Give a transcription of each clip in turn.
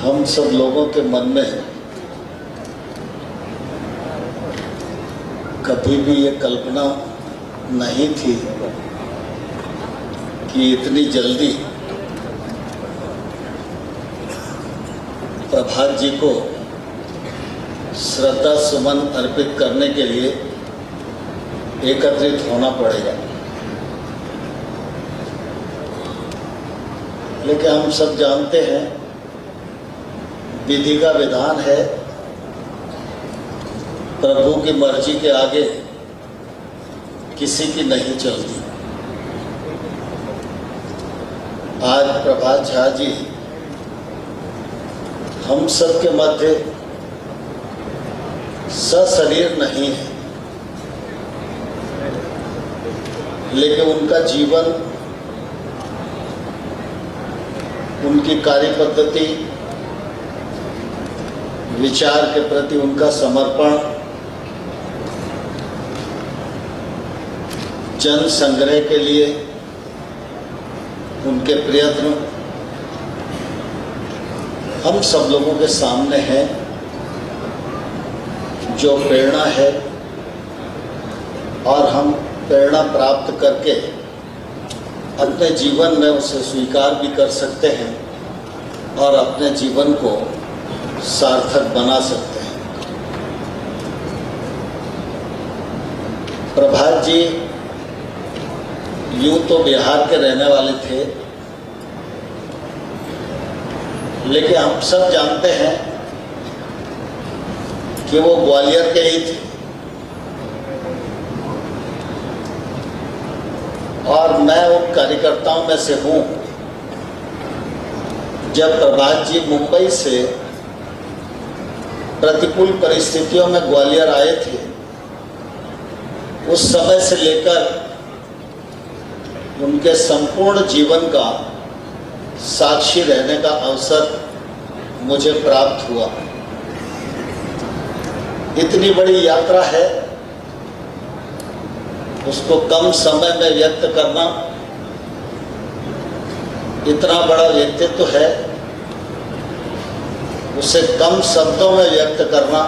हम सब लोगों के मन में कभी भी ये कल्पना नहीं थी कि इतनी जल्दी प्रभात जी को श्रद्धा सुमन अर्पित करने के लिए एकत्रित होना पड़ेगा। लेकिन हम सब जानते हैं विधि का विधान है, प्रभु की मर्जी के आगे किसी की नहीं चलती। आज प्रभात झा जी हम सब के मध्य सशरीर नहीं है, लेकिन उनका जीवन, उनकी कार्य पद्धति, विचार के प्रति उनका समर्पण, जन संग्रह के लिए उनके प्रयत्न हम सब लोगों के सामने हैं, जो प्रेरणा है। और हम प्रेरणा प्राप्त करके अपने जीवन में उसे स्वीकार भी कर सकते हैं और अपने जीवन को सार्थक बना सकते हैं। प्रभात जी यूं तो बिहार के रहने वाले थे, लेकिन हम सब जानते हैं कि वो ग्वालियर के ही थे। और मैं उन कार्यकर्ताओं में से हूँ, जब प्रभात जी मुंबई से प्रतिकूल परिस्थितियों में ग्वालियर आए थे, उस समय से लेकर उनके संपूर्ण जीवन का साक्षी रहने का अवसर मुझे प्राप्त हुआ। इतनी बड़ी यात्रा है, उसको कम समय में व्यक्त करना, इतना बड़ा व्यक्तित्व है, उसे कम शब्दों में व्यक्त करना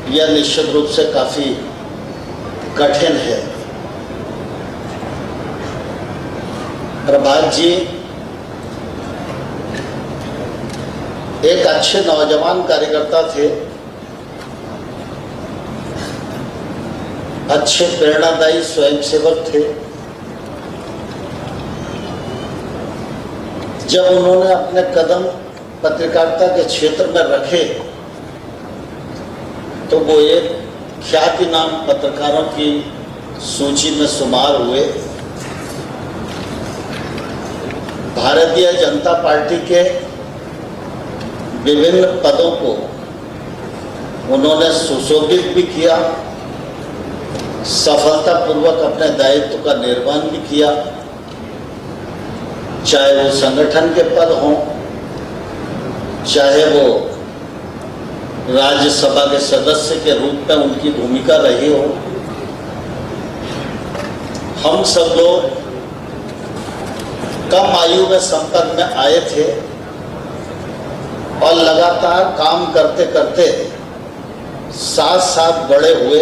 यह निश्चित रूप से काफी कठिन है। प्रभात जी एक अच्छे नौजवान कार्यकर्ता थे, अच्छे प्रेरणादायी स्वयंसेवक थे। जब उन्होंने अपने कदम पत्रकारिता के क्षेत्र में रखे तो वो एक ख्यातिनाम पत्रकारों की सूची में शुमार हुए। भारतीय जनता पार्टी के विभिन्न पदों को उन्होंने सुशोभित भी किया, सफलतापूर्वक अपने दायित्व का निर्वहन भी किया, चाहे वो संगठन के पद हों, चाहे वो राज्यसभा के सदस्य के रूप में उनकी भूमिका रही हो। हम सब लोग कम आयु में संपर्क में आए थे और लगातार काम करते करते साथ साथ बड़े हुए,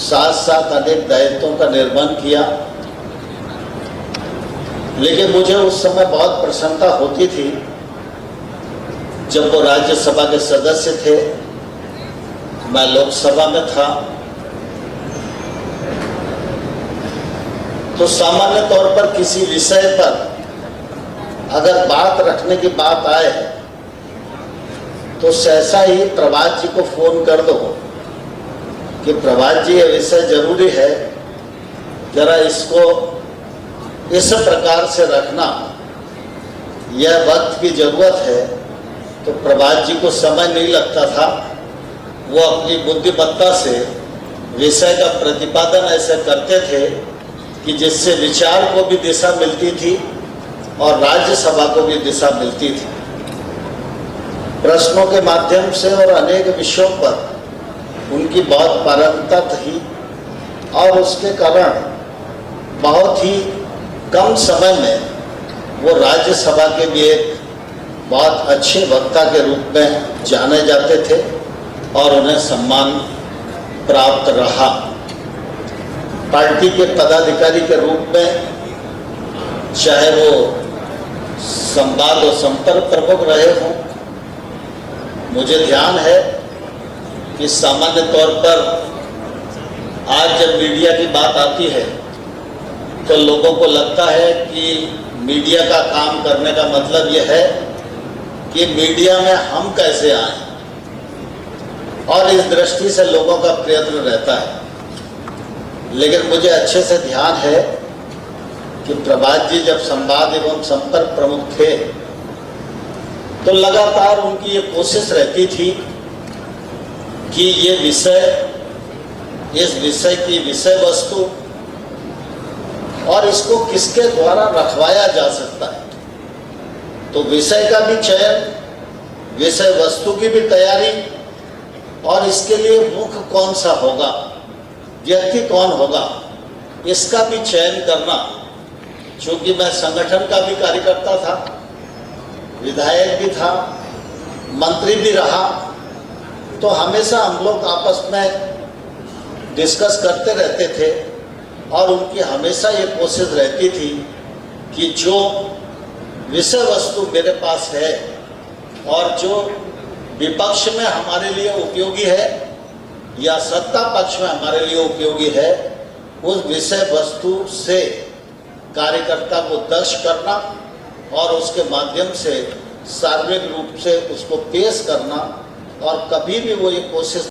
साथ साथ अनेक दायित्वों का निर्वहन किया। लेकिन मुझे उस समय बहुत प्रसन्नता होती थी जब वो राज्यसभा के सदस्य थे, मैं लोकसभा में था, तो सामान्य तौर पर किसी विषय पर अगर बात रखने की बात आए तो सहसा ही प्रभात जी को फोन कर दो कि प्रभात जी ये विषय जरूरी है, जरा इसको इस प्रकार से रखना, यह वक्त की जरूरत है। तो प्रभात जी को समय नहीं लगता था, वो अपनी बुद्धिमत्ता से विषय का प्रतिपादन ऐसे करते थे कि जिससे विचार को भी दिशा मिलती थी और राज्यसभा को भी दिशा मिलती थी। प्रश्नों के माध्यम से और अनेक विषयों पर उनकी बहुत पारंगता थी और उसके कारण बहुत ही कम समय में वो राज्यसभा के भी एक बहुत अच्छे वक्ता के रूप में जाने जाते थे और उन्हें सम्मान प्राप्त रहा। पार्टी के पदाधिकारी के रूप में चाहे वो संवाद और संपर्क प्रमुख रहे हों, मुझे ध्यान है कि सामान्य तौर पर आज जब मीडिया की बात आती है तो लोगों को लगता है कि मीडिया का काम करने का मतलब यह है कि मीडिया में हम कैसे आए, और इस दृष्टि से लोगों का प्रयत्न रहता है। लेकिन मुझे अच्छे से ध्यान है कि प्रभात जी जब संवाद एवं संपर्क प्रमुख थे तो लगातार उनकी ये कोशिश रहती थी कि ये विषय, इस विषय की विषय वस्तु और इसको किसके द्वारा रखवाया जा सकता है, तो विषय का भी चयन, विषय वस्तु की भी तैयारी, और इसके लिए मुख्य कौन सा होगा, व्यक्ति कौन होगा, इसका भी चयन करना। चूंकि मैं संगठन का भी कार्यकर्ता था, विधायक भी था, मंत्री भी रहा, तो हमेशा हम लोग आपस में डिस्कस करते रहते थे और उनकी हमेशा ये कोशिश रहती थी कि जो विषय वस्तु मेरे पास है और जो विपक्ष में हमारे लिए उपयोगी है या सत्ता पक्ष में हमारे लिए उपयोगी है, उस विषय वस्तु से कार्यकर्ता को दक्ष करना और उसके माध्यम से सार्वजनिक रूप से उसको पेश करना, और कभी भी वो ये कोशिश